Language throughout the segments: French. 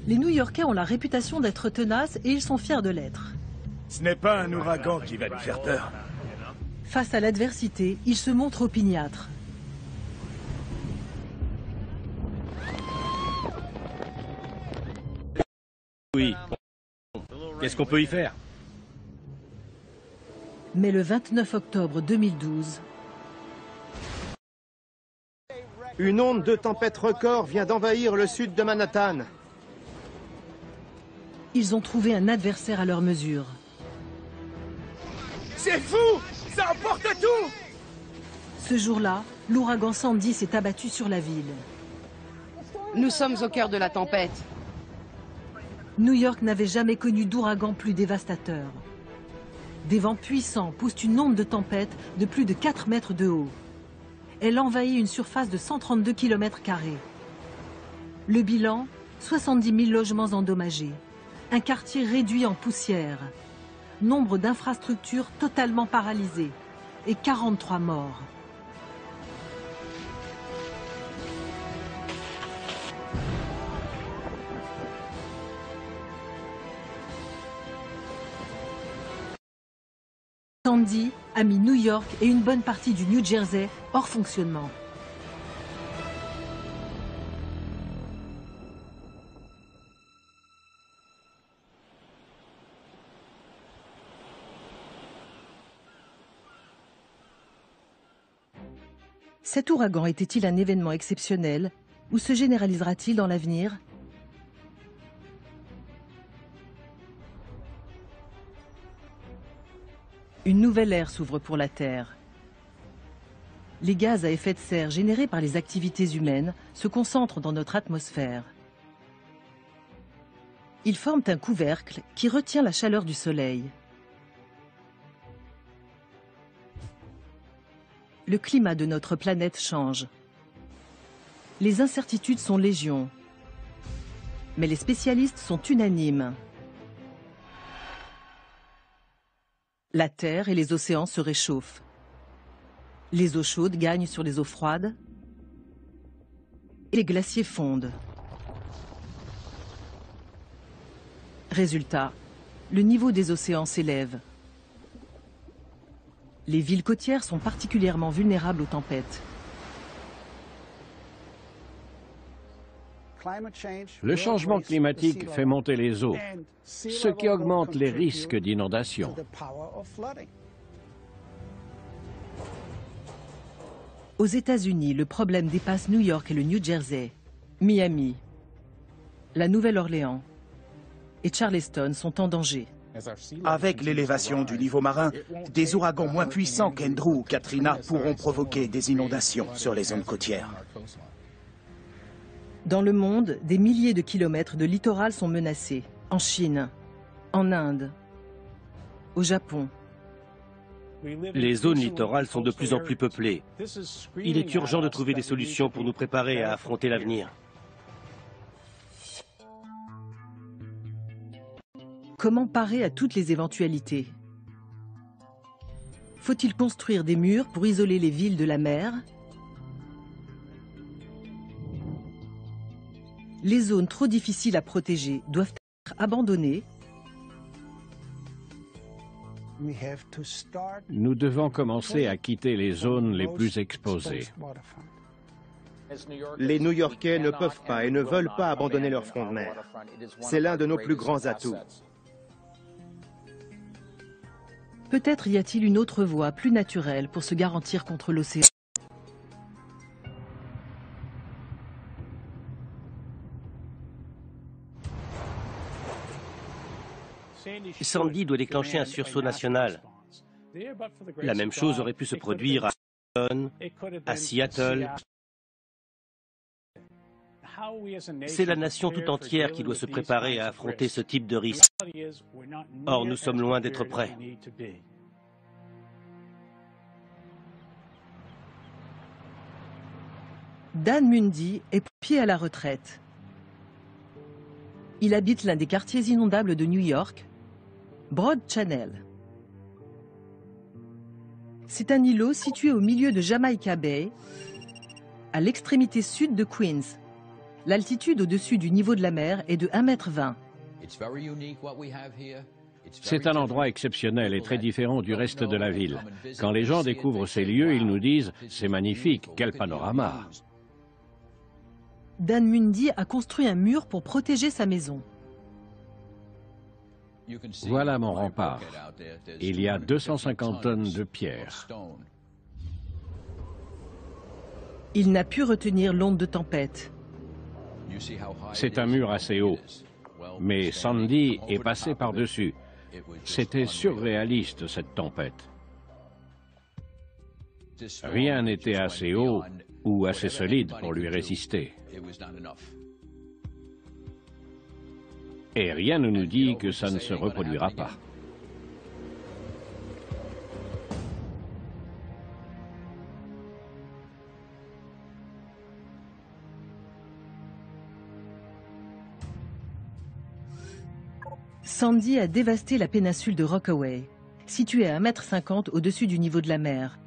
Les New-Yorkais ont la réputation d'être tenaces et ils sont fiers de l'être. Ce n'est pas un ouragan qui va nous faire peur. Face à l'adversité, ils se montrent opiniâtres. Oui. Qu'est-ce qu'on peut y faire? Mais le 29 octobre 2012... Une onde de tempête record vient d'envahir le sud de Manhattan. Ils ont trouvé un adversaire à leur mesure. C'est fou! Ça emporte tout! Ce jour-là, l'ouragan Sandy s'est abattu sur la ville. Nous sommes au cœur de la tempête. New York n'avait jamais connu d'ouragan plus dévastateur. Des vents puissants poussent une onde de tempête de plus de 4 mètres de haut. Elle envahit une surface de 132 km². Le bilan, 70 000 logements endommagés. Un quartier réduit en poussière. Nombre d'infrastructures totalement paralysées. Et 43 morts. Sandy a mis New York et une bonne partie du New Jersey hors fonctionnement. Cet ouragan était-il un événement exceptionnel ou se généralisera-t-il dans l'avenir ? Une nouvelle ère s'ouvre pour la Terre. Les gaz à effet de serre générés par les activités humaines se concentrent dans notre atmosphère. Ils forment un couvercle qui retient la chaleur du Soleil. Le climat de notre planète change. Les incertitudes sont légion. Mais les spécialistes sont unanimes. La Terre et les océans se réchauffent. Les eaux chaudes gagnent sur les eaux froides. Et les glaciers fondent. Résultat, le niveau des océans s'élève. Les villes côtières sont particulièrement vulnérables aux tempêtes. Le changement climatique fait monter les eaux, ce qui augmente les risques d'inondation. Aux États-Unis, le problème dépasse New York et le New Jersey. Miami, la Nouvelle-Orléans et Charleston sont en danger. Avec l'élévation du niveau marin, des ouragans moins puissants qu'Andrew ou Katrina pourront provoquer des inondations sur les zones côtières. Dans le monde, des milliers de kilomètres de littoral sont menacés. En Chine, en Inde, au Japon. Les zones littorales sont de plus en plus peuplées. Il est urgent de trouver des solutions pour nous préparer à affronter l'avenir. Comment parer à toutes les éventualités? Faut-il construire des murs pour isoler les villes de la mer? Les zones trop difficiles à protéger doivent être abandonnées. Nous devons commencer à quitter les zones les plus exposées. Les New-Yorkais ne peuvent pas et ne veulent pas abandonner leur front de mer. C'est l'un de nos plus grands atouts. Peut-être y a-t-il une autre voie plus naturelle pour se garantir contre l'océan. Sandy doit déclencher un sursaut national. La même chose aurait pu se produire à Houston, à Seattle. C'est la nation tout entière qui doit se préparer à affronter ce type de risque. Or, nous sommes loin d'être prêts. Dan Mundy est pompier à la retraite. Il habite l'un des quartiers inondables de New York, Broad Channel. C'est un îlot situé au milieu de Jamaica Bay, à l'extrémité sud de Queens, L'altitude au-dessus du niveau de la mer est de 1,20 m. C'est un endroit exceptionnel et très différent du reste de la ville. Quand les gens découvrent ces lieux, ils nous disent « c'est magnifique, quel panorama ». Dan Mundy a construit un mur pour protéger sa maison. Voilà mon rempart. Il y a 250 tonnes de pierre. Il n'a pu retenir l'onde de tempête. C'est un mur assez haut. Mais Sandy est passé par-dessus. C'était surréaliste, cette tempête. Rien n'était assez haut ou assez solide pour lui résister. Et rien ne nous dit que ça ne se reproduira pas. Sandy a dévasté la péninsule de Rockaway, située à 1,50 m au-dessus du niveau de la mer.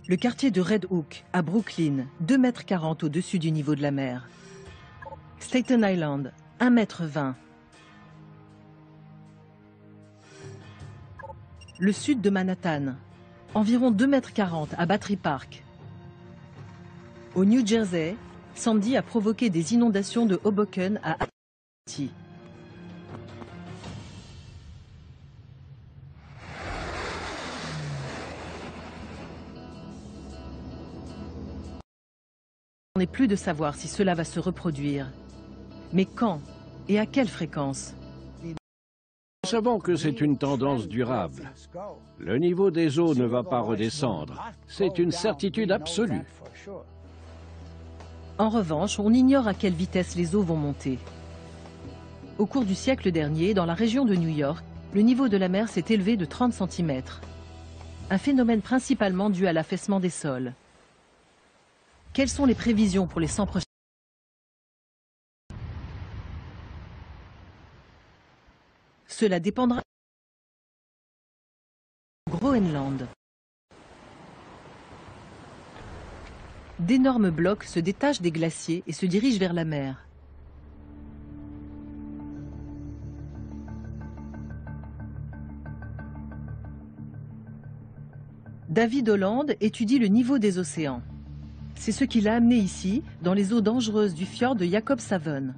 Le quartier de Red Hook, à Brooklyn, 2,40 m au-dessus du niveau de la mer. Staten Island, 1,20 m. Le sud de Manhattan, environ 2,40 m à Battery Park. Au New Jersey, Sandy a provoqué des inondations de Hoboken à Atlantic. On n'est plus de savoir si cela va se reproduire. Mais quand et à quelle fréquence? Nous savons que c'est une tendance durable. Le niveau des eaux ne va pas redescendre. C'est une certitude absolue. En revanche, on ignore à quelle vitesse les eaux vont monter. Au cours du siècle dernier, dans la région de New York, le niveau de la mer s'est élevé de 30 cm. Un phénomène principalement dû à l'affaissement des sols. Quelles sont les prévisions pour les 100 prochaines années? Cela dépendra du Groenland. D'énormes blocs se détachent des glaciers et se dirigent vers la mer. David Holland étudie le niveau des océans. C'est ce qui l'a amené ici, dans les eaux dangereuses du fjord de Jakobshavn.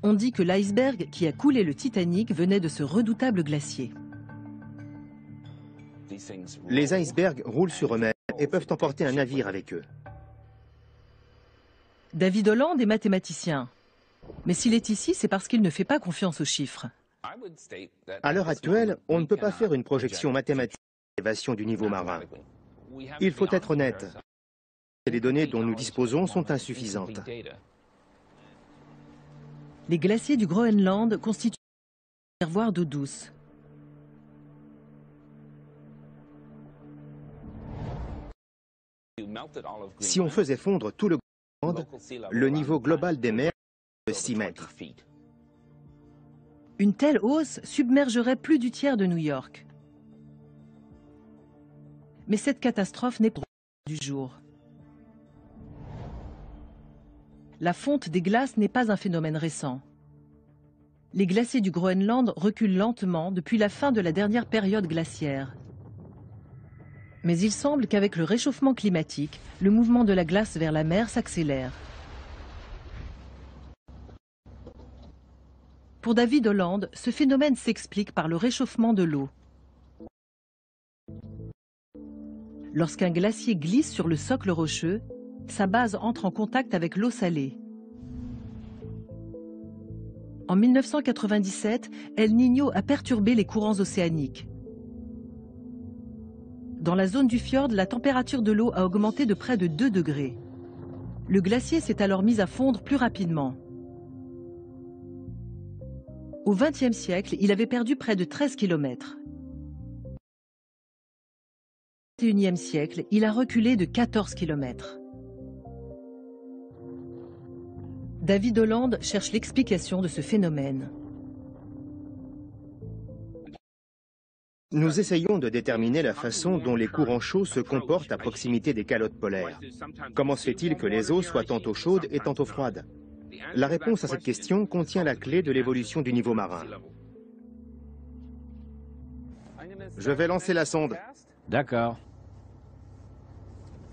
On dit que l'iceberg qui a coulé le Titanic venait de ce redoutable glacier. Les icebergs roulent sur eux-mêmes et peuvent emporter un navire avec eux. David Holland est mathématicien. Mais s'il est ici, c'est parce qu'il ne fait pas confiance aux chiffres. À l'heure actuelle, on ne peut pas faire une projection mathématique de l'élévation du niveau marin. Il faut être honnête. Les données dont nous disposons sont insuffisantes. Les glaciers du Groenland constituent un réservoir d'eau douce. Si on faisait fondre tout le Groenland, le niveau global des mers est de 6 mètres. Une telle hausse submergerait plus du tiers de New York. Mais cette catastrophe n'est pas du jour. La fonte des glaces n'est pas un phénomène récent. Les glaciers du Groenland reculent lentement depuis la fin de la dernière période glaciaire. Mais il semble qu'avec le réchauffement climatique, le mouvement de la glace vers la mer s'accélère. Pour David Holland, ce phénomène s'explique par le réchauffement de l'eau. Lorsqu'un glacier glisse sur le socle rocheux, sa base entre en contact avec l'eau salée. En 1997, El Niño a perturbé les courants océaniques. Dans la zone du fjord, la température de l'eau a augmenté de près de 2 degrés. Le glacier s'est alors mis à fondre plus rapidement. Au XXe siècle, il avait perdu près de 13 km. Au XXIe siècle, il a reculé de 14 km. David Holland cherche l'explication de ce phénomène. Nous essayons de déterminer la façon dont les courants chauds se comportent à proximité des calottes polaires. Comment se fait-il que les eaux soient tantôt chaudes et tantôt froides? La réponse à cette question contient la clé de l'évolution du niveau marin. Je vais lancer la sonde. D'accord.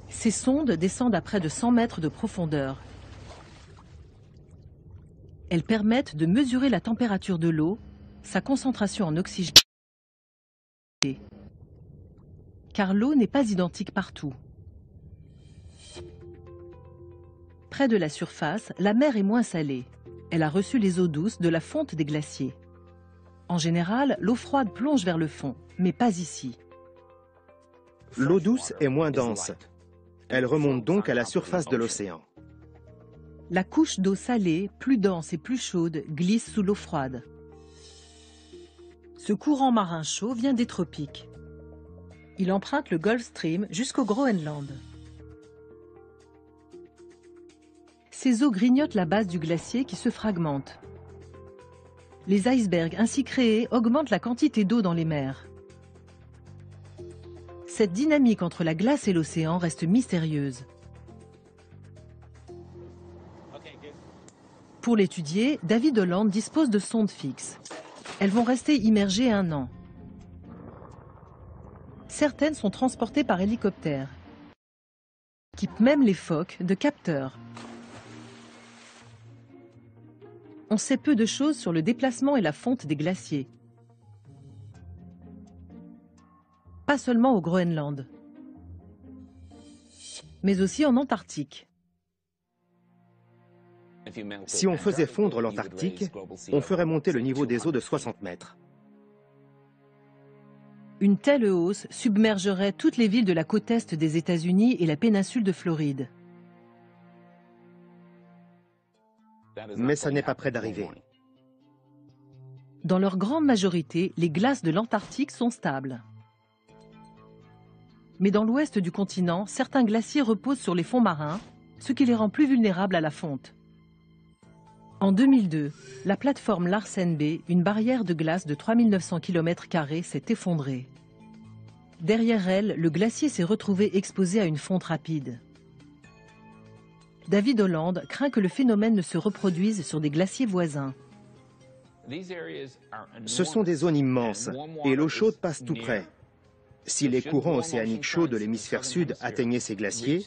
Ces sondes descendent à près de 100 mètres de profondeur. Elles permettent de mesurer la température de l'eau, sa concentration en oxygène, car l'eau n'est pas identique partout. Près de la surface, la mer est moins salée. Elle a reçu les eaux douces de la fonte des glaciers. En général, l'eau froide plonge vers le fond, mais pas ici. L'eau douce est moins dense. Elle remonte donc à la surface de l'océan. La couche d'eau salée, plus dense et plus chaude, glisse sous l'eau froide. Ce courant marin chaud vient des tropiques. Il emprunte le Gulf Stream jusqu'au Groenland. Ces eaux grignotent la base du glacier qui se fragmente. Les icebergs ainsi créés augmentent la quantité d'eau dans les mers. Cette dynamique entre la glace et l'océan reste mystérieuse. Pour l'étudier, David Holland dispose de sondes fixes. Elles vont rester immergées 1 an. Certaines sont transportées par hélicoptère. Équipent même les phoques de capteurs. On sait peu de choses sur le déplacement et la fonte des glaciers. Pas seulement au Groenland, mais aussi en Antarctique. Si on faisait fondre l'Antarctique, on ferait monter le niveau des eaux de 60 mètres. Une telle hausse submergerait toutes les villes de la côte est des États-Unis et la péninsule de Floride. Mais ça n'est pas près d'arriver. Dans leur grande majorité, les glaces de l'Antarctique sont stables. Mais dans l'ouest du continent, certains glaciers reposent sur les fonds marins, ce qui les rend plus vulnérables à la fonte. En 2002, la plateforme Larsen B, une barrière de glace de 3900 km², s'est effondrée. Derrière elle, le glacier s'est retrouvé exposé à une fonte rapide. David Holland craint que le phénomène ne se reproduise sur des glaciers voisins. Ce sont des zones immenses et l'eau chaude passe tout près. Si les courants océaniques chauds de l'hémisphère sud atteignaient ces glaciers,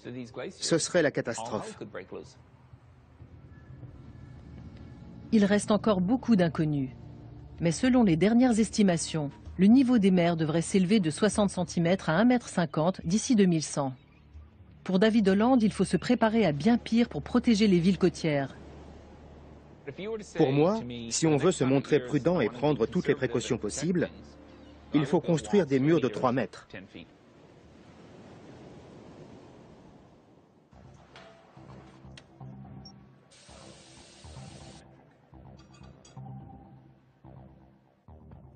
ce serait la catastrophe. Il reste encore beaucoup d'inconnus. Mais selon les dernières estimations, le niveau des mers devrait s'élever de 60 cm à 1,50 m d'ici 2100. Pour David Holland, il faut se préparer à bien pire pour protéger les villes côtières. Pour moi, si on veut se montrer prudent et prendre toutes les précautions possibles, il faut construire des murs de 3 mètres.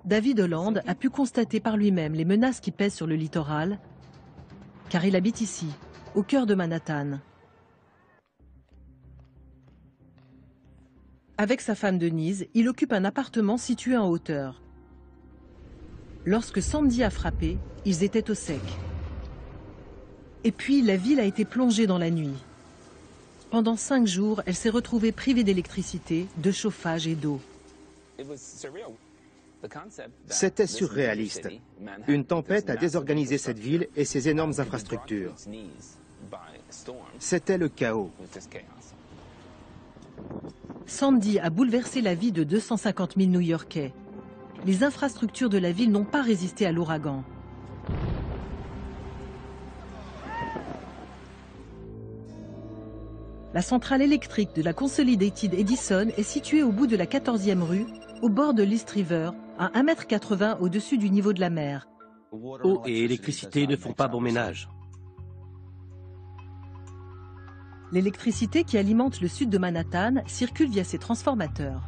David Holland a pu constater par lui-même les menaces qui pèsent sur le littoral, car il habite ici, au cœur de Manhattan. Avec sa femme Denise, il occupe un appartement situé en hauteur. Lorsque Sandy a frappé, ils étaient au sec. Et puis, la ville a été plongée dans la nuit. Pendant 5 jours, elle s'est retrouvée privée d'électricité, de chauffage et d'eau. C'était surréaliste. Une tempête a désorganisé cette ville et ses énormes infrastructures. C'était le chaos. Sandy a bouleversé la vie de 250 000 New-Yorkais. Les infrastructures de la ville n'ont pas résisté à l'ouragan. La centrale électrique de la Consolidated Edison est située au bout de la 14e rue, au bord de l'East River, à 1,80 m au-dessus du niveau de la mer. Eau et électricité ne font pas bon ménage. L'électricité qui alimente le sud de Manhattan circule via ces transformateurs.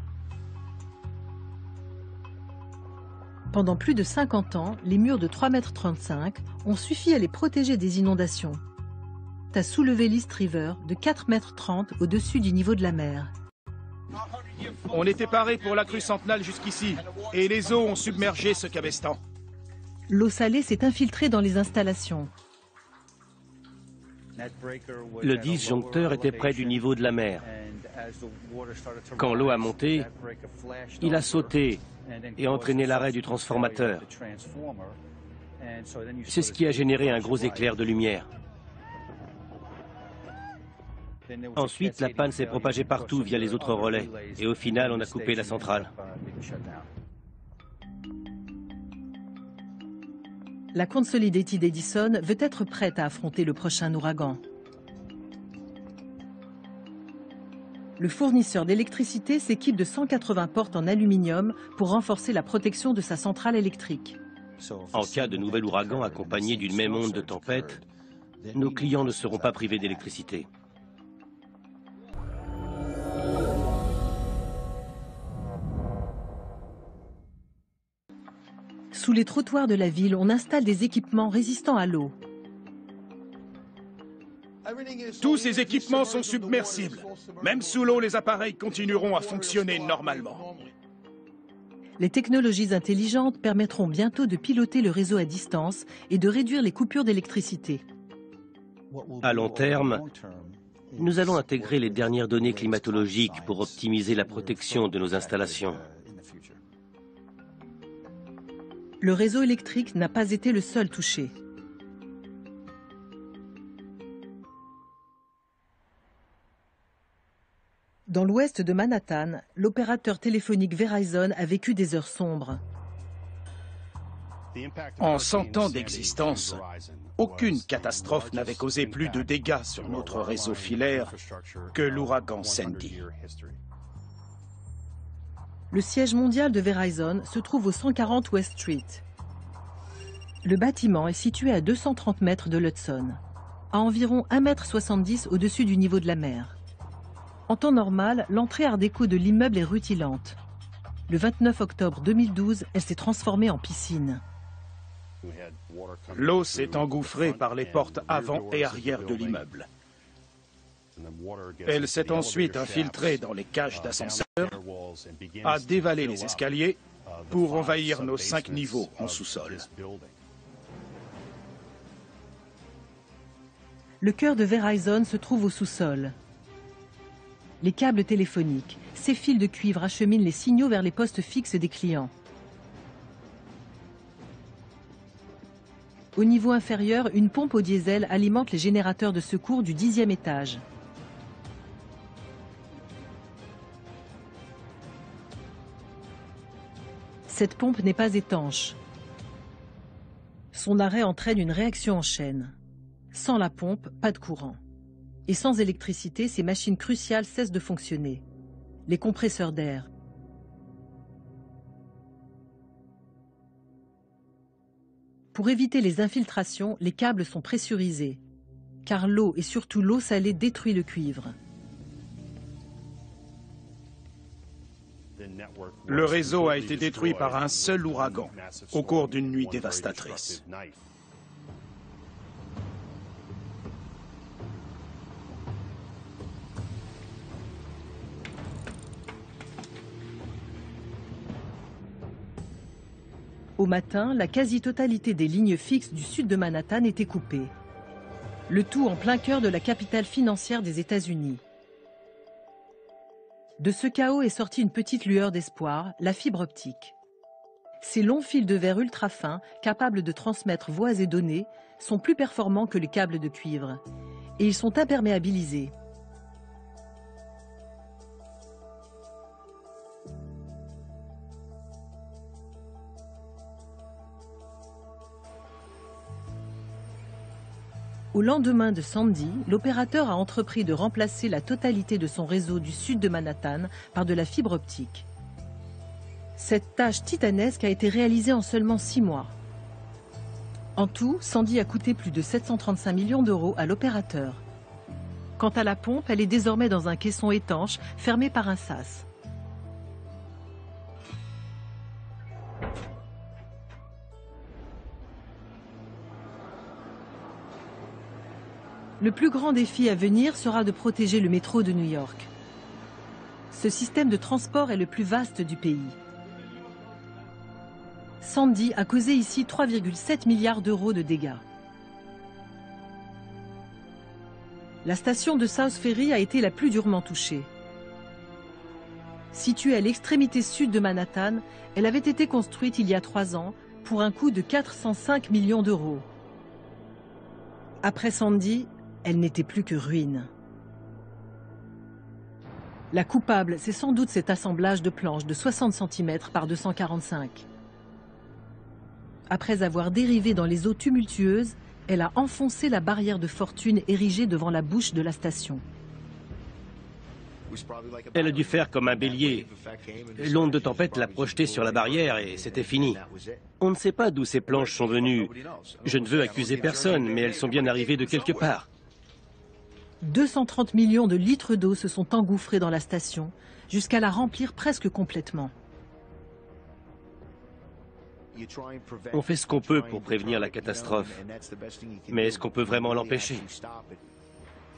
Pendant plus de 50 ans, les murs de 3,35 m ont suffi à les protéger des inondations, à soulever l'East River de 4,30 m au-dessus du niveau de la mer. On était parés pour la crue centenale jusqu'ici, et les eaux ont submergé ce cabestan. L'eau salée s'est infiltrée dans les installations. Le disjoncteur était près du niveau de la mer. Quand l'eau a monté, il a sauté et entraîné l'arrêt du transformateur. C'est ce qui a généré un gros éclair de lumière. Ensuite, la panne s'est propagée partout via les autres relais. Et au final, on a coupé la centrale. La Consolidated Edison veut être prête à affronter le prochain ouragan. Le fournisseur d'électricité s'équipe de 180 portes en aluminium pour renforcer la protection de sa centrale électrique. En cas de nouvel ouragan accompagné d'une même onde de tempête, nos clients ne seront pas privés d'électricité. Sous les trottoirs de la ville, on installe des équipements résistants à l'eau. Tous ces équipements sont submersibles. Même sous l'eau, les appareils continueront à fonctionner normalement. Les technologies intelligentes permettront bientôt de piloter le réseau à distance et de réduire les coupures d'électricité. À long terme, nous allons intégrer les dernières données climatologiques pour optimiser la protection de nos installations. Le réseau électrique n'a pas été le seul touché. Dans l'ouest de Manhattan, l'opérateur téléphonique Verizon a vécu des heures sombres. En 100 ans d'existence, aucune catastrophe n'avait causé plus de dégâts sur notre réseau filaire que l'ouragan Sandy. Le siège mondial de Verizon se trouve au 140 West Street. Le bâtiment est situé à 230 mètres de l'Hudson, à environ 1,70 m au-dessus du niveau de la mer. En temps normal, l'entrée art déco de l'immeuble est rutilante. Le 29 octobre 2012, elle s'est transformée en piscine. L'eau s'est engouffrée par les portes avant et arrière de l'immeuble. Elle s'est ensuite infiltrée dans les cages d'ascenseur, a dévalé les escaliers pour envahir nos 5 niveaux en sous-sol. Le cœur de Verizon se trouve au sous-sol. Les câbles téléphoniques, ces fils de cuivre acheminent les signaux vers les postes fixes des clients. Au niveau inférieur, une pompe au diesel alimente les générateurs de secours du 10e étage. Cette pompe n'est pas étanche. Son arrêt entraîne une réaction en chaîne. Sans la pompe, pas de courant. Et sans électricité, ces machines cruciales cessent de fonctionner. Les compresseurs d'air. Pour éviter les infiltrations, les câbles sont pressurisés, car l'eau et surtout l'eau salée détruit le cuivre. Le réseau a été détruit par un seul ouragan au cours d'une nuit dévastatrice. Au matin, la quasi-totalité des lignes fixes du sud de Manhattan était coupée. Le tout en plein cœur de la capitale financière des États-Unis. De ce chaos est sortie une petite lueur d'espoir, la fibre optique. Ces longs fils de verre ultra fins, capables de transmettre voix et données, sont plus performants que les câbles de cuivre. Et ils sont imperméabilisés. Au lendemain de Sandy, l'opérateur a entrepris de remplacer la totalité de son réseau du sud de Manhattan par de la fibre optique. Cette tâche titanesque a été réalisée en seulement 6 mois. En tout, Sandy a coûté plus de 735 millions d'euros à l'opérateur. Quant à la pompe, elle est désormais dans un caisson étanche, fermé par un sas. Le plus grand défi à venir sera de protéger le métro de New York. Ce système de transport est le plus vaste du pays. Sandy a causé ici 3,7 milliards d'euros de dégâts. La station de South Ferry a été la plus durement touchée. Située à l'extrémité sud de Manhattan, elle avait été construite il y a 3 ans pour un coût de 405 millions d'euros. Après Sandy, elle n'était plus que ruine. La coupable, c'est sans doute cet assemblage de planches de 60 cm par 245. Après avoir dérivé dans les eaux tumultueuses, elle a enfoncé la barrière de fortune érigée devant la bouche de la station. Elle a dû faire comme un bélier. L'onde de tempête l'a projetée sur la barrière et c'était fini. On ne sait pas d'où ces planches sont venues. Je ne veux accuser personne, mais elles sont bien arrivées de quelque part. 230 millions de litres d'eau se sont engouffrés dans la station, jusqu'à la remplir presque complètement. On fait ce qu'on peut pour prévenir la catastrophe. Mais est-ce qu'on peut vraiment l'empêcher?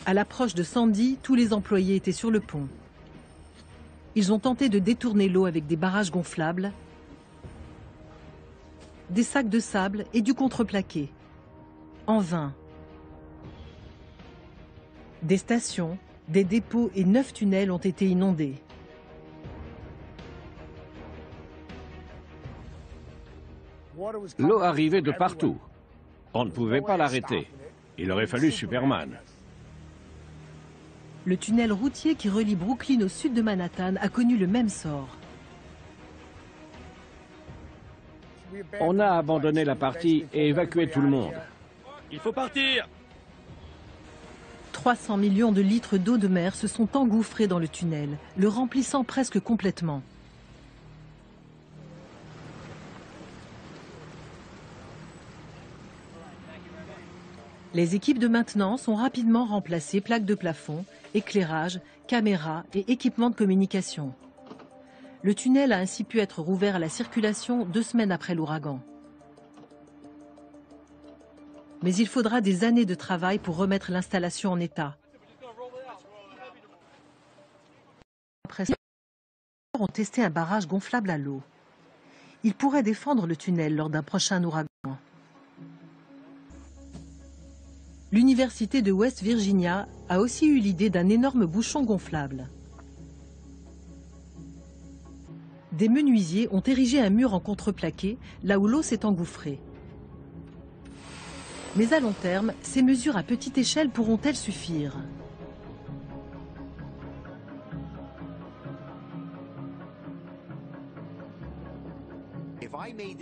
À l'approche de Sandy, tous les employés étaient sur le pont. Ils ont tenté de détourner l'eau avec des barrages gonflables, des sacs de sable et du contreplaqué. En vain. Des stations, des dépôts et 9 tunnels ont été inondés. L'eau arrivait de partout. On ne pouvait pas l'arrêter. Il aurait fallu Superman. Le tunnel routier qui relie Brooklyn au sud de Manhattan a connu le même sort. On a abandonné la partie et évacué tout le monde. Il faut partir! 300 millions de litres d'eau de mer se sont engouffrés dans le tunnel, le remplissant presque complètement. Les équipes de maintenance ont rapidement remplacé plaques de plafond, éclairage, caméras et équipements de communication. Le tunnel a ainsi pu être rouvert à la circulation 2 semaines après l'ouragan. Mais il faudra des années de travail pour remettre l'installation en état. Après, les ont testé un barrage gonflable à l'eau. Il pourrait défendre le tunnel lors d'un prochain ouragan. L'université de West Virginia a aussi eu l'idée d'un énorme bouchon gonflable. Des menuisiers ont érigé un mur en contreplaqué là où l'eau s'est engouffrée. Mais à long terme, ces mesures à petite échelle pourront-elles suffire?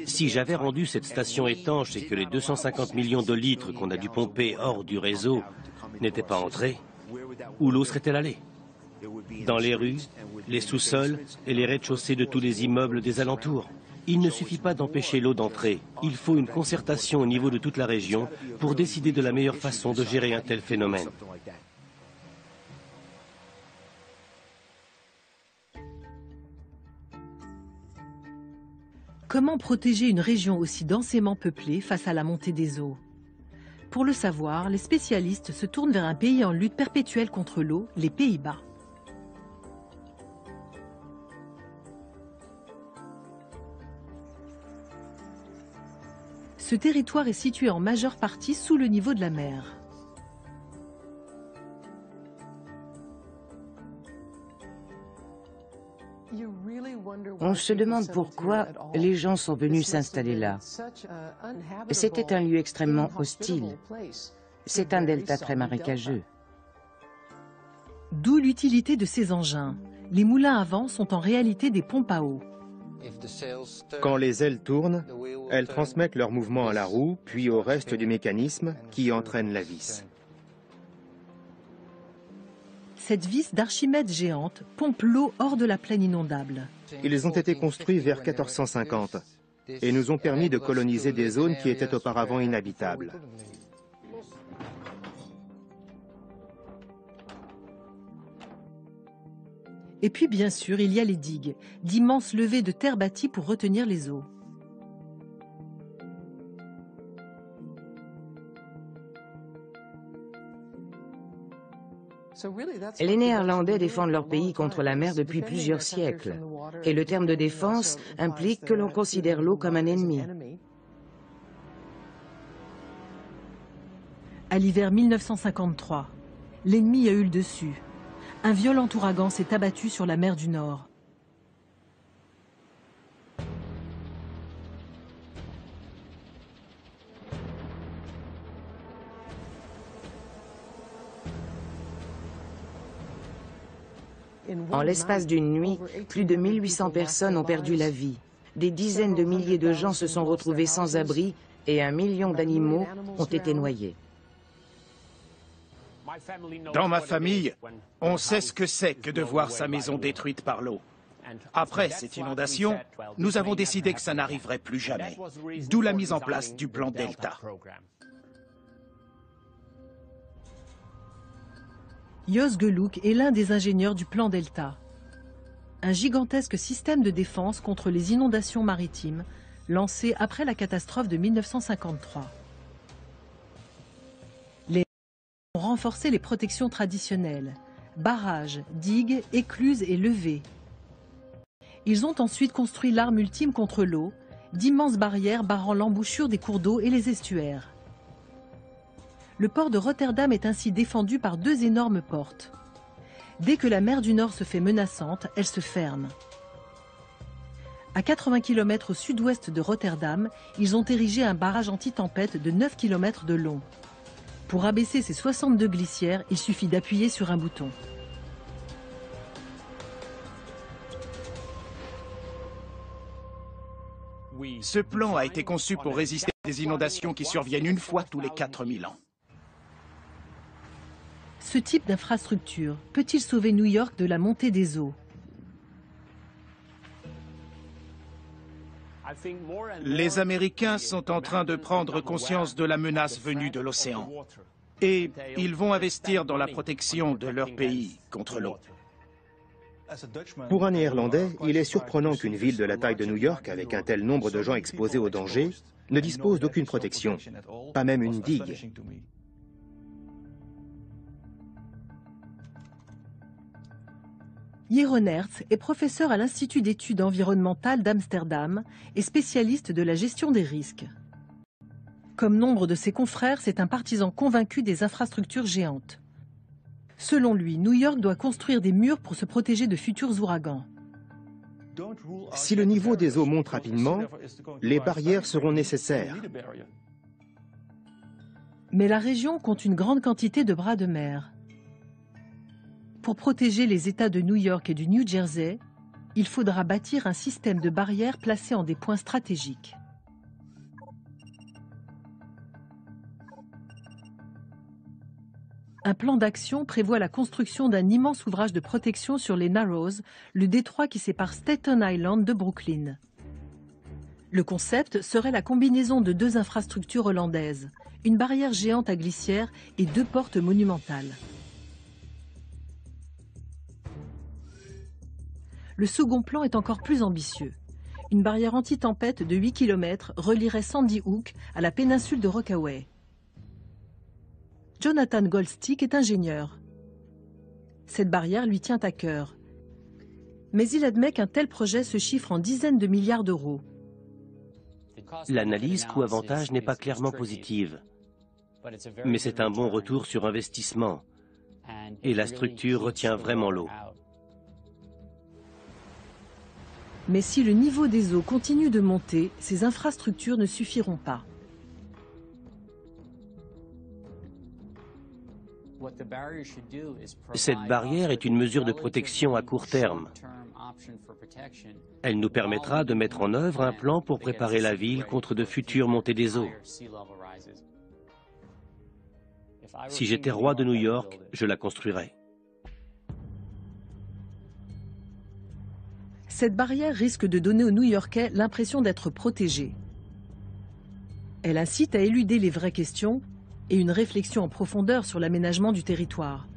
Si j'avais rendu cette station étanche et que les 250 millions de litres qu'on a dû pomper hors du réseau n'étaient pas entrés, où l'eau serait-elle allée? Dans les rues, les sous-sols et les rez-de-chaussée de tous les immeubles des alentours. Il ne suffit pas d'empêcher l'eau d'entrer. Il faut une concertation au niveau de toute la région pour décider de la meilleure façon de gérer un tel phénomène. Comment protéger une région aussi densément peuplée face à la montée des eaux? Pour le savoir, les spécialistes se tournent vers un pays en lutte perpétuelle contre l'eau, les Pays-Bas. Ce territoire est situé en majeure partie sous le niveau de la mer. On se demande pourquoi les gens sont venus s'installer là. C'était un lieu extrêmement hostile. C'est un delta très marécageux. D'où l'utilité de ces engins. Les moulins à vent sont en réalité des pompes à eau. Quand les ailes tournent, elles transmettent leur mouvement à la roue, puis au reste du mécanisme qui entraîne la vis. Cette vis d'Archimède géante pompe l'eau hors de la plaine inondable. Ils ont été construits vers 1450 et nous ont permis de coloniser des zones qui étaient auparavant inhabitables. Et puis bien sûr, il y a les digues, d'immenses levées de terre bâties pour retenir les eaux. Les Néerlandais défendent leur pays contre la mer depuis plusieurs siècles. Et le terme de défense implique que l'on considère l'eau comme un ennemi. À l'hiver 1953, l'ennemi a eu le dessus. Un violent ouragan s'est abattu sur la mer du Nord. En l'espace d'une nuit, plus de 1800 personnes ont perdu la vie. Des dizaines de milliers de gens se sont retrouvés sans abri et 1 million d'animaux ont été noyés. Dans ma famille, on sait ce que c'est que de voir sa maison détruite par l'eau. Après cette inondation, nous avons décidé que ça n'arriverait plus jamais, d'où la mise en place du plan Delta. Jos Geluk est l'un des ingénieurs du plan Delta, un gigantesque système de défense contre les inondations maritimes lancé après la catastrophe de 1953. Les ont renforcé les protections traditionnelles, barrages, digues, écluses et levées. Ils ont ensuite construit l'arme ultime contre l'eau, d'immenses barrières barrant l'embouchure des cours d'eau et les estuaires. Le port de Rotterdam est ainsi défendu par 2 énormes portes. Dès que la mer du Nord se fait menaçante, elle se ferme. À 80 km au sud-ouest de Rotterdam, ils ont érigé un barrage anti-tempête de 9 km de long. Pour abaisser ces 62 glissières, il suffit d'appuyer sur un bouton. Ce plan a été conçu pour résister à des inondations qui surviennent une fois tous les 4000 ans. Ce type d'infrastructure peut-il sauver New York de la montée des eaux? Les Américains sont en train de prendre conscience de la menace venue de l'océan. Et ils vont investir dans la protection de leur pays contre l'eau. Pour un Néerlandais, il est surprenant qu'une ville de la taille de New York, avec un tel nombre de gens exposés au danger, ne dispose d'aucune protection, pas même une digue. Jeroen Hertz est professeur à l'Institut d'études environnementales d'Amsterdam et spécialiste de la gestion des risques. Comme nombre de ses confrères, c'est un partisan convaincu des infrastructures géantes. Selon lui, New York doit construire des murs pour se protéger de futurs ouragans. Si le niveau des eaux monte rapidement, les barrières seront nécessaires. Mais la région compte une grande quantité de bras de mer. Pour protéger les États de New York et du New Jersey, il faudra bâtir un système de barrières placées en des points stratégiques. Un plan d'action prévoit la construction d'un immense ouvrage de protection sur les Narrows, le détroit qui sépare Staten Island de Brooklyn. Le concept serait la combinaison de 2 infrastructures hollandaises, une barrière géante à glissières et 2 portes monumentales. Le second plan est encore plus ambitieux. Une barrière anti-tempête de 8 km relierait Sandy Hook à la péninsule de Rockaway. Jonathan Goldstick est ingénieur. Cette barrière lui tient à cœur. Mais il admet qu'un tel projet se chiffre en dizaines de milliards d'euros. L'analyse coût-avantage n'est pas clairement positive, mais c'est un bon retour sur investissement. Et la structure retient vraiment l'eau. Mais si le niveau des eaux continue de monter, ces infrastructures ne suffiront pas. Cette barrière est une mesure de protection à court terme. Elle nous permettra de mettre en œuvre un plan pour préparer la ville contre de futures montées des eaux. Si j'étais roi de New York, je la construirais. Cette barrière risque de donner aux New-Yorkais l'impression d'être protégés. Elle incite à éluder les vraies questions et une réflexion en profondeur sur l'aménagement du territoire.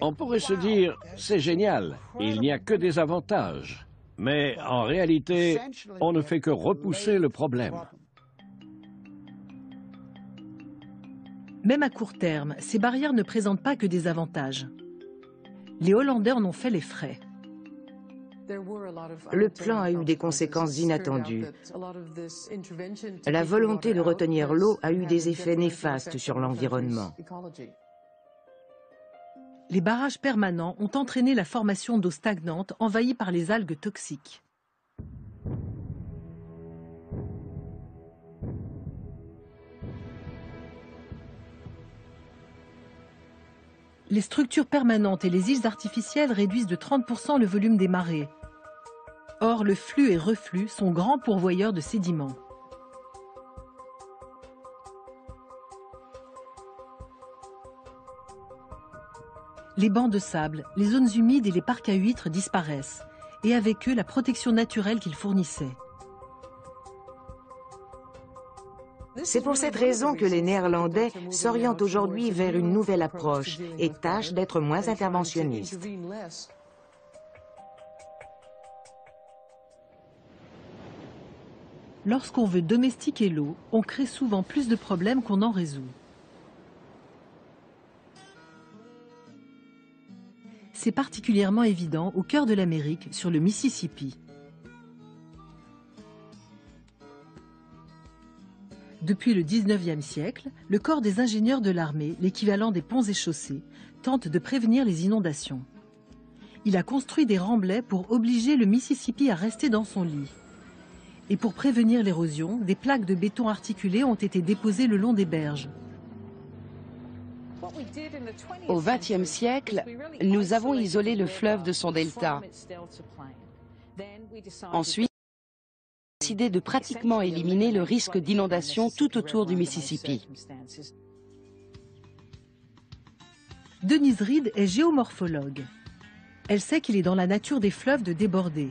On pourrait se dire, c'est génial, il n'y a que des avantages. Mais en réalité, on ne fait que repousser le problème. Même à court terme, ces barrières ne présentent pas que des avantages. Les Hollandais en ont fait les frais. Le plan a eu des conséquences inattendues. La volonté de retenir l'eau a eu des effets néfastes sur l'environnement. Les barrages permanents ont entraîné la formation d'eau stagnante envahie par les algues toxiques. Les structures permanentes et les îles artificielles réduisent de 30% le volume des marées. Or, le flux et reflux sont grands pourvoyeurs de sédiments. Les bancs de sable, les zones humides et les parcs à huîtres disparaissent, et avec eux la protection naturelle qu'ils fournissaient. C'est pour cette raison que les Néerlandais s'orientent aujourd'hui vers une nouvelle approche et tâchent d'être moins interventionnistes. Lorsqu'on veut domestiquer l'eau, on crée souvent plus de problèmes qu'on n'en résout. C'est particulièrement évident au cœur de l'Amérique, sur le Mississippi. Depuis le 19e siècle, le corps des ingénieurs de l'armée, l'équivalent des ponts et chaussées, tente de prévenir les inondations. Il a construit des remblais pour obliger le Mississippi à rester dans son lit. Et pour prévenir l'érosion, des plaques de béton articulées ont été déposées le long des berges. Au XXe siècle, nous avons isolé le fleuve de son delta. Ensuite, on a décidé de pratiquement éliminer le risque d'inondation tout autour du Mississippi. Denise Reed est géomorphologue. Elle sait qu'il est dans la nature des fleuves de déborder.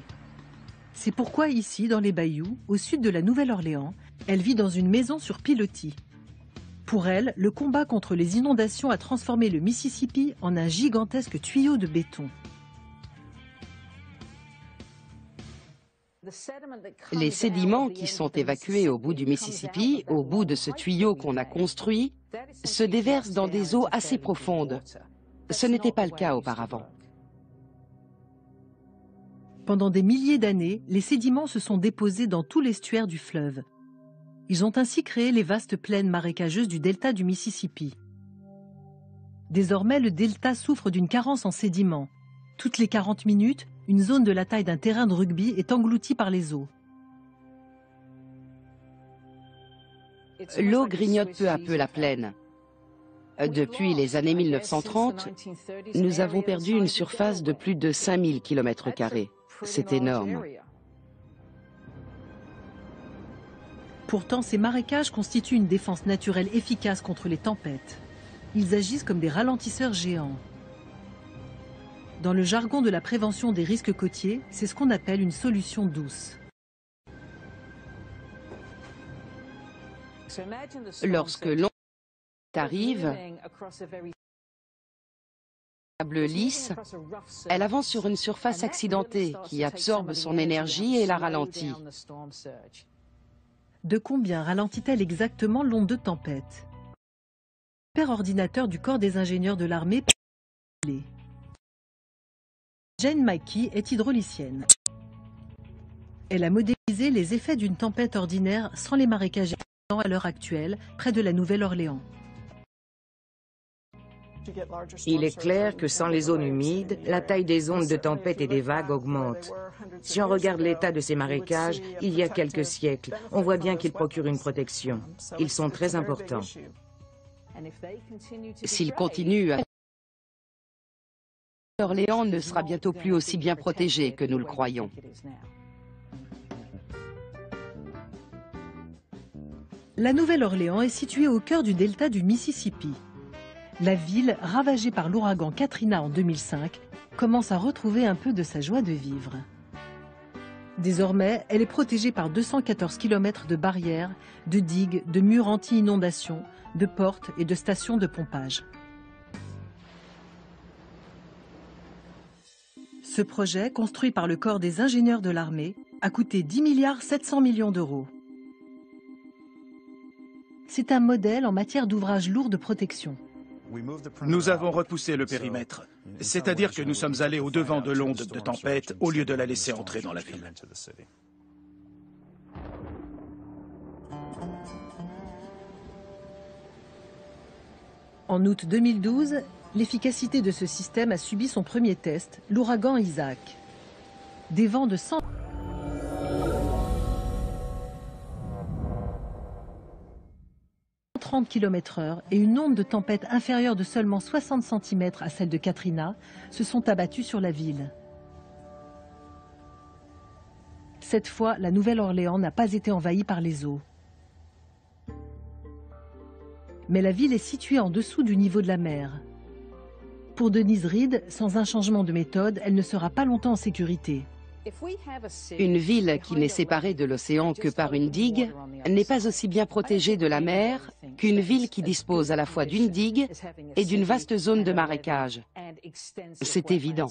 C'est pourquoi ici, dans les bayous, au sud de la Nouvelle-Orléans, elle vit dans une maison sur pilotis. Pour elle, le combat contre les inondations a transformé le Mississippi en un gigantesque tuyau de béton. Les sédiments qui sont évacués au bout du Mississippi, au bout de ce tuyau qu'on a construit, se déversent dans des eaux assez profondes. Ce n'était pas le cas auparavant. Pendant des milliers d'années, les sédiments se sont déposés dans tout l'estuaire du fleuve. Ils ont ainsi créé les vastes plaines marécageuses du delta du Mississippi. Désormais, le delta souffre d'une carence en sédiments. Toutes les 40 minutes, une zone de la taille d'un terrain de rugby est engloutie par les eaux. L'eau grignote peu à peu la plaine. Depuis les années 1930, nous avons perdu une surface de plus de 5000 km². C'est énorme. Pourtant, ces marécages constituent une défense naturelle efficace contre les tempêtes. Ils agissent comme des ralentisseurs géants. Dans le jargon de la prévention des risques côtiers, c'est ce qu'on appelle une solution douce. Lorsque l'onde arrive, lisse, elle avance sur une surface accidentée qui absorbe son énergie et la ralentit. De combien ralentit-elle exactement l'onde de tempête? Le super ordinateur du corps des ingénieurs de l'armée. Jane Mackey est hydraulicienne. Elle a modélisé les effets d'une tempête ordinaire sans les marécages existants à l'heure actuelle près de la Nouvelle-Orléans. Il est clair que sans les zones humides, la taille des ondes de tempête et des vagues augmente. Si on regarde l'état de ces marécages, il y a quelques siècles, on voit bien qu'ils procurent une protection. Ils sont très importants. S'ils continuent à... Orléans ne sera bientôt plus aussi bien protégé que nous le croyons. La Nouvelle-Orléans est située au cœur du delta du Mississippi. La ville, ravagée par l'ouragan Katrina en 2005, commence à retrouver un peu de sa joie de vivre. Désormais, elle est protégée par 214 km de barrières, de digues, de murs anti-inondation, de portes et de stations de pompage. Ce projet, construit par le corps des ingénieurs de l'armée, a coûté 10,7 milliards d'euros. c'est un modèle en matière d'ouvrages lourds de protection. Nous avons repoussé le périmètre, c'est-à-dire que nous sommes allés au-devant de l'onde de tempête au lieu de la laisser entrer dans la ville. En août 2012, l'efficacité de ce système a subi son premier test, l'ouragan Isaac. Des vents de 130 km/h et une onde de tempête inférieure de seulement 60 cm à celle de Katrina se sont abattus sur la ville. Cette fois, la Nouvelle-Orléans n'a pas été envahie par les eaux. Mais la ville est située en dessous du niveau de la mer. Pour Denise Reed, sans un changement de méthode, elle ne sera pas longtemps en sécurité. Une ville qui n'est séparée de l'océan que par une digue n'est pas aussi bien protégée de la mer qu'une ville qui dispose à la fois d'une digue et d'une vaste zone de marécage. C'est évident.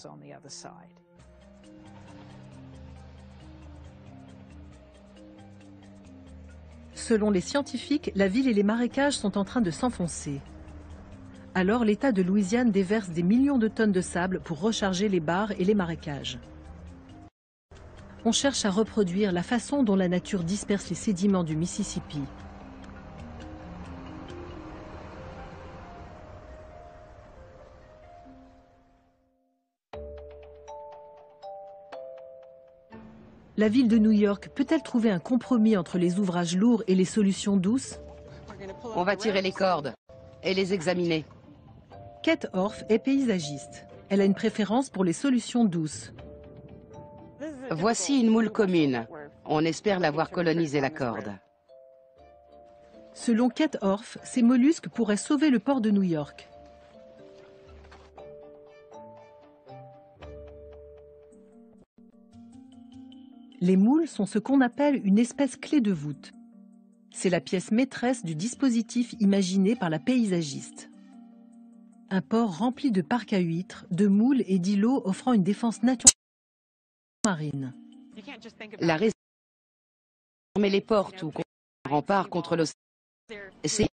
Selon les scientifiques, la ville et les marécages sont en train de s'enfoncer. Alors l'État de Louisiane déverse des millions de tonnes de sable pour recharger les barres et les marécages. On cherche à reproduire la façon dont la nature disperse les sédiments du Mississippi. La ville de New York peut-elle trouver un compromis entre les ouvrages lourds et les solutions douces? On va tirer les cordes et les examiner. Kate Orff est paysagiste. Elle a une préférence pour les solutions douces. Voici une moule commune. On espère l'avoir colonisé la corde. Selon Kate Orff, ces mollusques pourraient sauver le port de New York. Les moules sont ce qu'on appelle une espèce clé de voûte. C'est la pièce maîtresse du dispositif imaginé par la paysagiste. Un port rempli de parcs à huîtres, de moules et d'îlots offrant une défense naturelle marine. La raison fermer les portes ou un rempart contre l'océan, c'est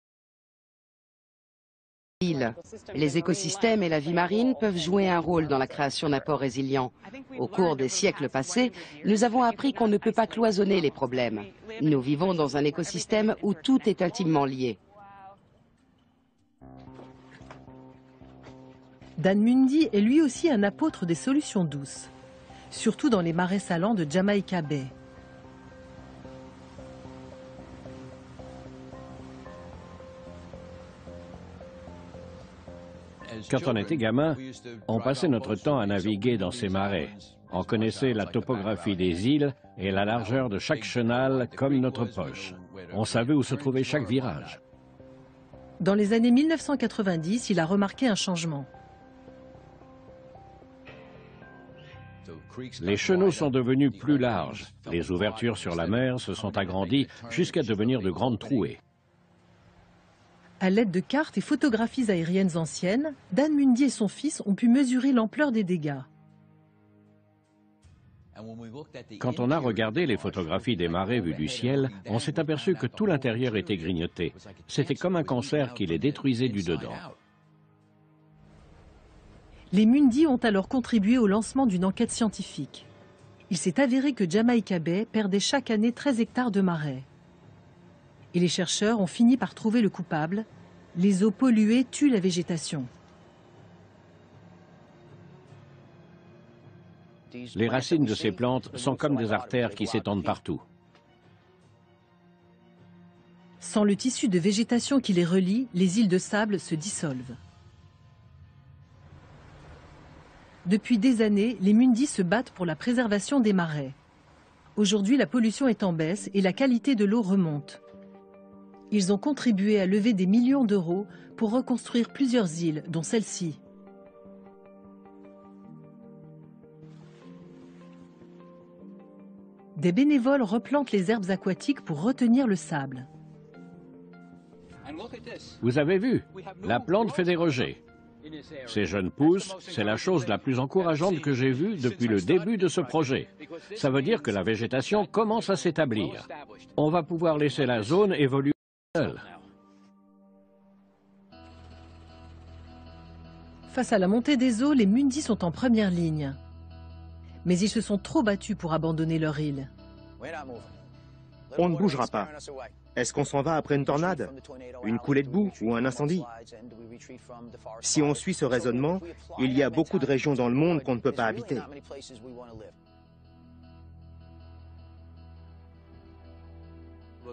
île. Les écosystèmes et la vie marine peuvent jouer un rôle dans la création d'un port résilient. Au cours des siècles passés, nous avons appris qu'on ne peut pas cloisonner les problèmes. Nous vivons dans un écosystème où tout est intimement lié. Dan Mundy est lui aussi un apôtre des solutions douces, surtout dans les marais salants de Jamaica Bay. Quand on était gamin, on passait notre temps à naviguer dans ces marais. On connaissait la topographie des îles et la largeur de chaque chenal comme notre poche. On savait où se trouvait chaque virage. Dans les années 1990, il a remarqué un changement. Les chenaux sont devenus plus larges. Les ouvertures sur la mer se sont agrandies jusqu'à devenir de grandes trouées. À l'aide de cartes et photographies aériennes anciennes, Dan Mundy et son fils ont pu mesurer l'ampleur des dégâts. Quand on a regardé les photographies des marais vues du ciel, on s'est aperçu que tout l'intérieur était grignoté. C'était comme un cancer qui les détruisait du dedans. Les Mundy ont alors contribué au lancement d'une enquête scientifique. Il s'est avéré que Jamaica Bay perdait chaque année 13 hectares de marais. Et les chercheurs ont fini par trouver le coupable. Les eaux polluées tuent la végétation. Les racines de ces plantes sont comme des artères qui s'étendent partout. Sans le tissu de végétation qui les relie, les îles de sable se dissolvent. Depuis des années, les Mundy se battent pour la préservation des marais. Aujourd'hui, la pollution est en baisse et la qualité de l'eau remonte. Ils ont contribué à lever des millions d'euros pour reconstruire plusieurs îles, dont celle-ci. Des bénévoles replantent les herbes aquatiques pour retenir le sable. Vous avez vu, la plante fait des rejets. Ces jeunes pousses, c'est la chose la plus encourageante que j'ai vue depuis le début de ce projet. Ça veut dire que la végétation commence à s'établir. On va pouvoir laisser la zone évoluer seule. Face à la montée des eaux, les Mundis sont en première ligne. Mais ils se sont trop battus pour abandonner leur île. On ne bougera pas. Est-ce qu'on s'en va après une tornade, une coulée de boue ou un incendie? Si on suit ce raisonnement, il y a beaucoup de régions dans le monde qu'on ne peut pas habiter.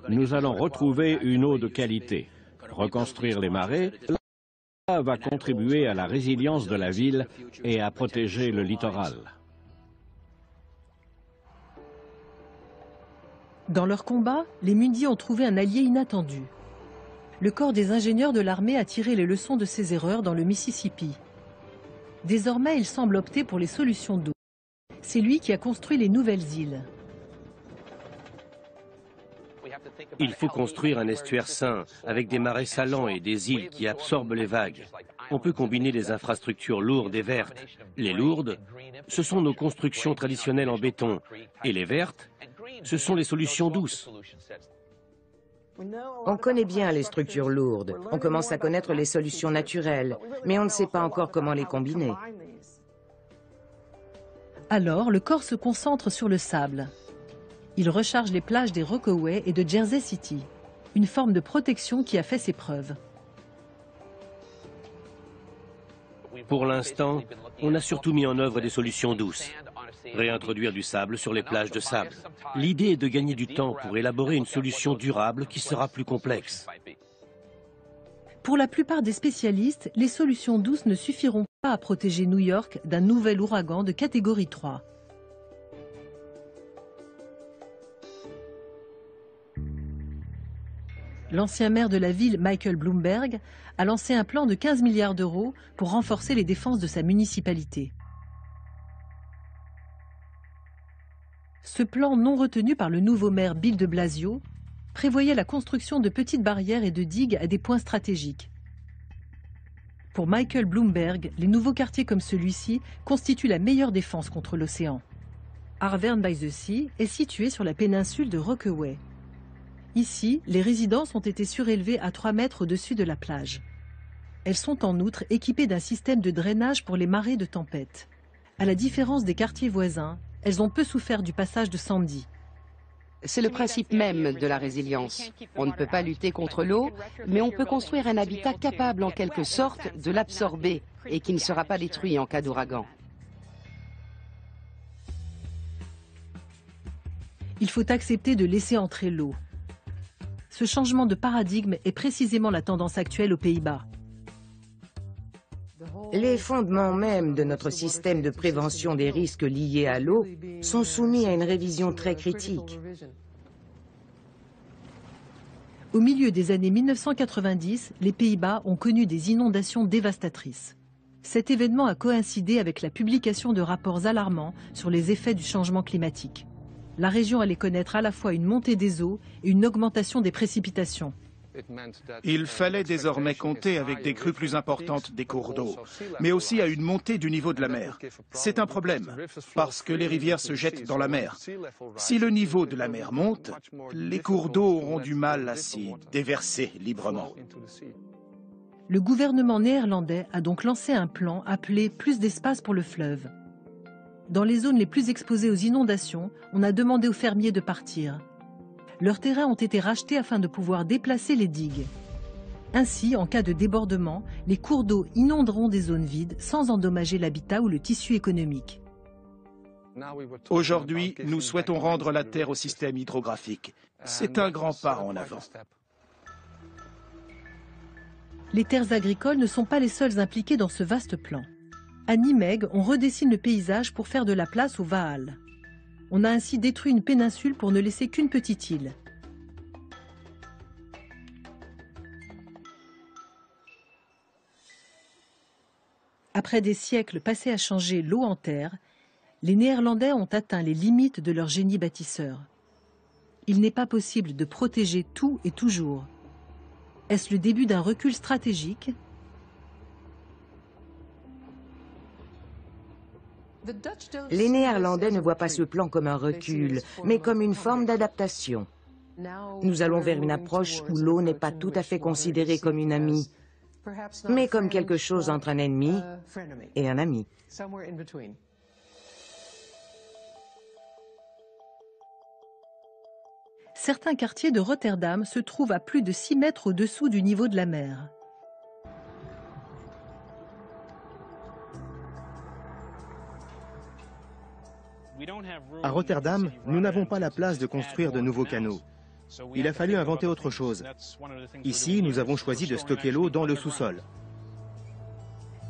Nous allons retrouver une eau de qualité. Reconstruire les marais va contribuer à la résilience de la ville et à protéger le littoral. Dans leur combat, les Mundis ont trouvé un allié inattendu. Le corps des ingénieurs de l'armée a tiré les leçons de ses erreurs dans le Mississippi. Désormais, il semble opter pour les solutions d'eau. C'est lui qui a construit les nouvelles îles. Il faut construire un estuaire sain, avec des marais salants et des îles qui absorbent les vagues. On peut combiner des infrastructures lourdes et vertes. Les lourdes, ce sont nos constructions traditionnelles en béton. Et les vertes, ce sont les solutions douces. On connaît bien les structures lourdes, on commence à connaître les solutions naturelles, mais on ne sait pas encore comment les combiner. Alors, le corps se concentre sur le sable. Il recharge les plages des Rockaway et de Jersey City, une forme de protection qui a fait ses preuves. Pour l'instant, on a surtout mis en œuvre des solutions douces. Réintroduire du sable sur les plages de sable. L'idée est de gagner du temps pour élaborer une solution durable qui sera plus complexe. Pour la plupart des spécialistes, les solutions douces ne suffiront pas à protéger New York d'un nouvel ouragan de catégorie 3. L'ancien maire de la ville, Michael Bloomberg, a lancé un plan de 15 milliards d'euros pour renforcer les défenses de sa municipalité. Ce plan non retenu par le nouveau maire Bill de Blasio prévoyait la construction de petites barrières et de digues à des points stratégiques. Pour Michael Bloomberg, les nouveaux quartiers comme celui-ci constituent la meilleure défense contre l'océan. Arverne by the Sea est situé sur la péninsule de Rockaway. Ici, les résidences ont été surélevées à 3 mètres au-dessus de la plage. Elles sont en outre équipées d'un système de drainage pour les marées de tempête. À la différence des quartiers voisins, elles ont peu souffert du passage de Sandy. C'est le principe même de la résilience. On ne peut pas lutter contre l'eau, mais on peut construire un habitat capable en quelque sorte de l'absorber et qui ne sera pas détruit en cas d'ouragan. Il faut accepter de laisser entrer l'eau. Ce changement de paradigme est précisément la tendance actuelle aux Pays-Bas. Les fondements même de notre système de prévention des risques liés à l'eau sont soumis à une révision très critique. Au milieu des années 1990, les Pays-Bas ont connu des inondations dévastatrices. Cet événement a coïncidé avec la publication de rapports alarmants sur les effets du changement climatique. La région allait connaître à la fois une montée des eaux et une augmentation des précipitations. Il fallait désormais compter avec des crues plus importantes des cours d'eau, mais aussi à une montée du niveau de la mer. C'est un problème, parce que les rivières se jettent dans la mer. Si le niveau de la mer monte, les cours d'eau auront du mal à s'y déverser librement. Le gouvernement néerlandais a donc lancé un plan appelé « Plus d'espace pour le fleuve ». Dans les zones les plus exposées aux inondations, on a demandé aux fermiers de partir. Leurs terrains ont été rachetés afin de pouvoir déplacer les digues. Ainsi, en cas de débordement, les cours d'eau inonderont des zones vides sans endommager l'habitat ou le tissu économique. Aujourd'hui, nous souhaitons rendre la terre au système hydrographique. C'est un grand pas en avant. Les terres agricoles ne sont pas les seules impliquées dans ce vaste plan. À Nimègue, on redessine le paysage pour faire de la place au Vaal. On a ainsi détruit une péninsule pour ne laisser qu'une petite île. Après des siècles passés à changer l'eau en terre, les Néerlandais ont atteint les limites de leur génie bâtisseur. Il n'est pas possible de protéger tout et toujours. Est-ce le début d'un recul stratégique ? Les Néerlandais ne voient pas ce plan comme un recul, mais comme une forme d'adaptation. Nous allons vers une approche où l'eau n'est pas tout à fait considérée comme une amie, mais comme quelque chose entre un ennemi et un ami. Certains quartiers de Rotterdam se trouvent à plus de 6 mètres au-dessous du niveau de la mer. À Rotterdam, nous n'avons pas la place de construire de nouveaux canaux. Il a fallu inventer autre chose. Ici, nous avons choisi de stocker l'eau dans le sous-sol.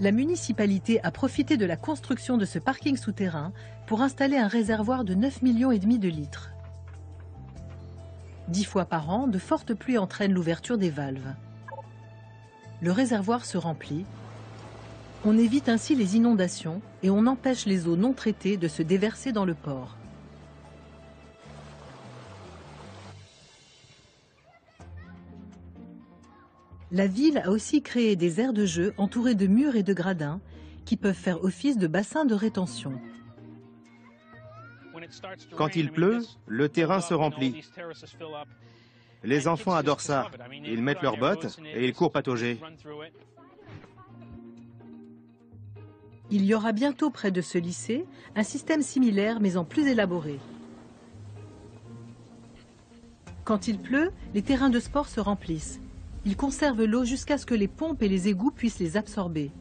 La municipalité a profité de la construction de ce parking souterrain pour installer un réservoir de 9,5 millions de litres. 10 fois par an, de fortes pluies entraînent l'ouverture des valves. Le réservoir se remplit. On évite ainsi les inondations et on empêche les eaux non traitées de se déverser dans le port. La ville a aussi créé des aires de jeu entourées de murs et de gradins qui peuvent faire office de bassins de rétention. Quand il pleut, le terrain se remplit. Les enfants adorent ça. Ils mettent leurs bottes et ils courent patauger. Il y aura bientôt près de ce lycée un système similaire mais en plus élaboré. Quand il pleut, les terrains de sport se remplissent. Ils conservent l'eau jusqu'à ce que les pompes et les égouts puissent les absorber.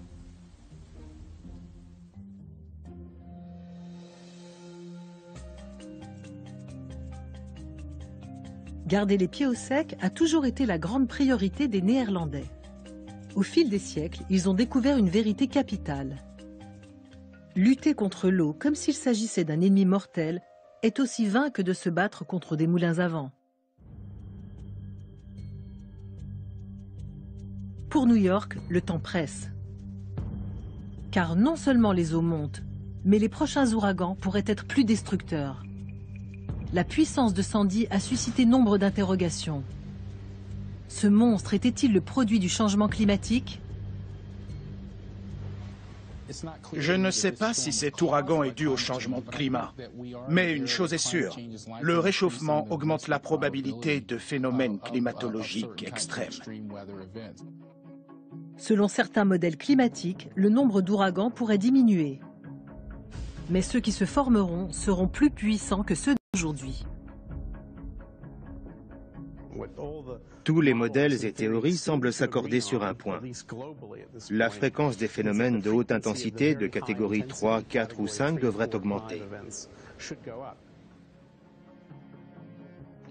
Garder les pieds au sec a toujours été la grande priorité des Néerlandais. Au fil des siècles, ils ont découvert une vérité capitale. Lutter contre l'eau comme s'il s'agissait d'un ennemi mortel est aussi vain que de se battre contre des moulins à vent. Pour New York, le temps presse. Car non seulement les eaux montent, mais les prochains ouragans pourraient être plus destructeurs. La puissance de Sandy a suscité nombre d'interrogations. Ce monstre était-il le produit du changement climatique ? Je ne sais pas si cet ouragan est dû au changement de climat, mais une chose est sûre, le réchauffement augmente la probabilité de phénomènes climatologiques extrêmes. Selon certains modèles climatiques, le nombre d'ouragans pourrait diminuer. Mais ceux qui se formeront seront plus puissants que ceux d'aujourd'hui. Tous les modèles et théories semblent s'accorder sur un point. La fréquence des phénomènes de haute intensité de catégorie 3, 4 ou 5 devrait augmenter.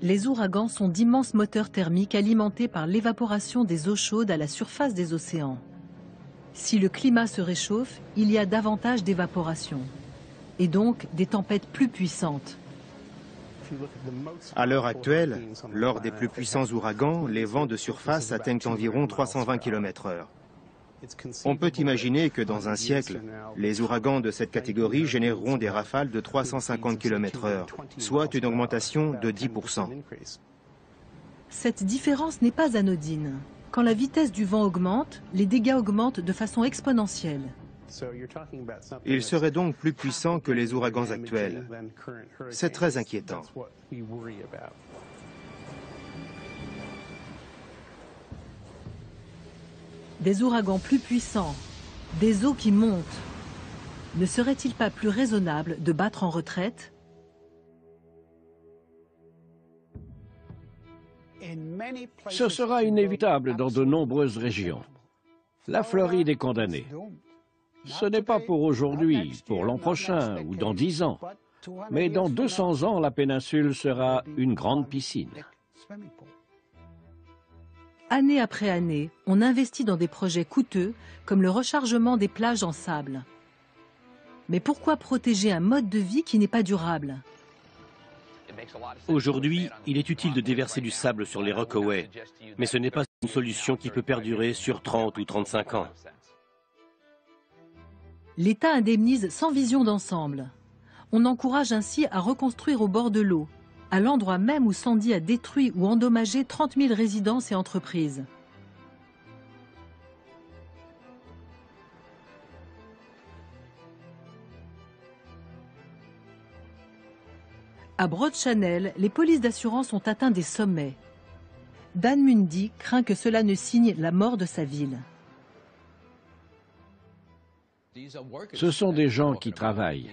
Les ouragans sont d'immenses moteurs thermiques alimentés par l'évaporation des eaux chaudes à la surface des océans. Si le climat se réchauffe, il y a davantage d'évaporation, et donc des tempêtes plus puissantes. À l'heure actuelle, lors des plus puissants ouragans, les vents de surface atteignent environ 320 km/h. On peut imaginer que dans un siècle, les ouragans de cette catégorie généreront des rafales de 350 km/h, soit une augmentation de 10%. Cette différence n'est pas anodine. Quand la vitesse du vent augmente, les dégâts augmentent de façon exponentielle. Ils seraient donc plus puissants que les ouragans actuels. C'est très inquiétant. Des ouragans plus puissants, des eaux qui montent. Ne serait-il pas plus raisonnable de battre en retraite ? Ce sera inévitable dans de nombreuses régions. La Floride est condamnée. Ce n'est pas pour aujourd'hui, pour l'an prochain ou dans 10 ans. Mais dans 200 ans, la péninsule sera une grande piscine. Année après année, on investit dans des projets coûteux comme le rechargement des plages en sable. Mais pourquoi protéger un mode de vie qui n'est pas durable ? Aujourd'hui, il est utile de déverser du sable sur les Rockaway, mais ce n'est pas une solution qui peut perdurer sur 30 ou 35 ans. L'État indemnise sans vision d'ensemble. On encourage ainsi à reconstruire au bord de l'eau, à l'endroit même où Sandy a détruit ou endommagé 30 000 résidences et entreprises. À Broad Channel, les polices d'assurance ont atteint des sommets. Dan Mundy craint que cela ne signe la mort de sa ville. Ce sont des gens qui travaillent.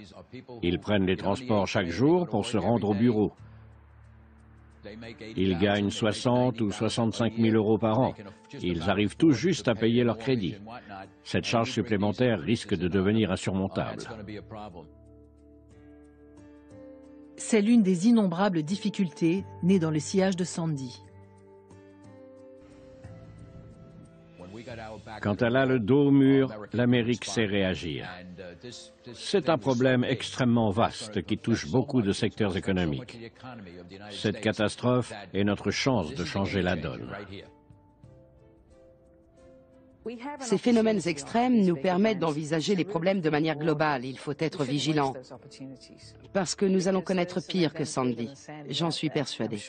Ils prennent les transports chaque jour pour se rendre au bureau. Ils gagnent 60 ou 65 000 euros par an. Ils arrivent tout juste à payer leur crédit. Cette charge supplémentaire risque de devenir insurmontable. C'est l'une des innombrables difficultés nées dans le sillage de Sandy. Quand elle a le dos au mur, l'Amérique sait réagir. C'est un problème extrêmement vaste qui touche beaucoup de secteurs économiques. Cette catastrophe est notre chance de changer la donne. Ces phénomènes extrêmes nous permettent d'envisager les problèmes de manière globale. Il faut être vigilant, parce que nous allons connaître pire que Sandy. J'en suis persuadée.